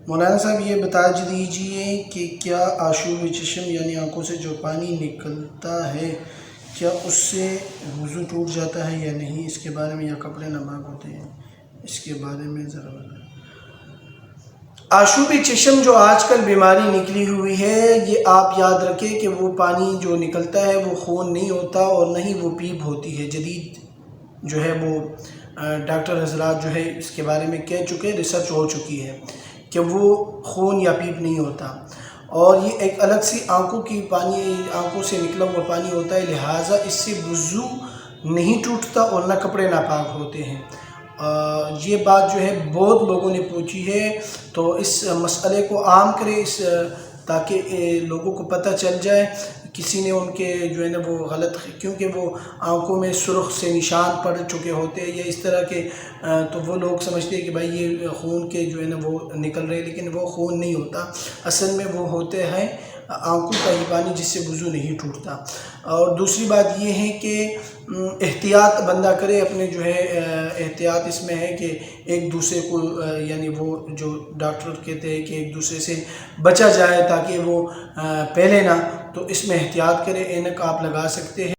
مولانا صاحب یہ بتا دیجئے کہ کیا آشوب چشم یعنی آنکھوں سے جو پانی نکلتا ہے کیا اس سے وضو ٹوٹ جاتا ہے یا نہیں، اس کے بارے میں، یا کپڑے ناپاک ہوتے ہیں، اس کے بارے میں ذرا بتائیں۔ آشوب چشم جو آج کل بیماری نکلی ہوئی ہے، یہ آپ یاد رکھیں کہ وہ پانی جو نکلتا ہے وہ خون نہیں ہوتا اور نہ ہی وہ پیپ ہوتی ہے۔ جدید جو ہے وہ ڈاکٹر حضرات جو ہے اس کے بارے میں کہہ چکے، ریسرچ ہو چکی ہے کہ وہ خون یا پیپ نہیں ہوتا، اور یہ ایک الگ سی آنکھوں سے نکلا ہوا پانی ہوتا ہے، لہٰذا اس سے وضو نہیں ٹوٹتا اور نہ کپڑے ناپاک ہوتے ہیں۔ یہ بات جو ہے بہت لوگوں نے پوچھی ہے، تو اس مسئلے کو عام کرے تاکہ لوگوں کو پتہ چل جائے۔ کسی نے ان کے جو ہے نا وہ غلط، کیونکہ وہ آنکھوں میں سرخ سے نشان پڑ چکے ہوتے ہیں یا اس طرح کے، تو وہ لوگ سمجھتے ہیں کہ بھائی یہ خون کے جو ہے نا وہ نکل رہے، لیکن وہ خون نہیں ہوتا، اصل میں وہ ہوتے ہیں آنکھوں کا ہی پانی جس سے وضو نہیں ٹوٹتا۔ اور دوسری بات یہ ہے کہ احتیاط بندہ کرے اپنے، جو ہے احتیاط اس میں ہے کہ ایک دوسرے کو، یعنی وہ جو ڈاکٹر کہتے ہیں کہ ایک دوسرے سے بچا جائے تاکہ وہ پھیلے نہ، تو اس میں احتیاط کرے۔ اینک آپ لگا سکتے ہیں۔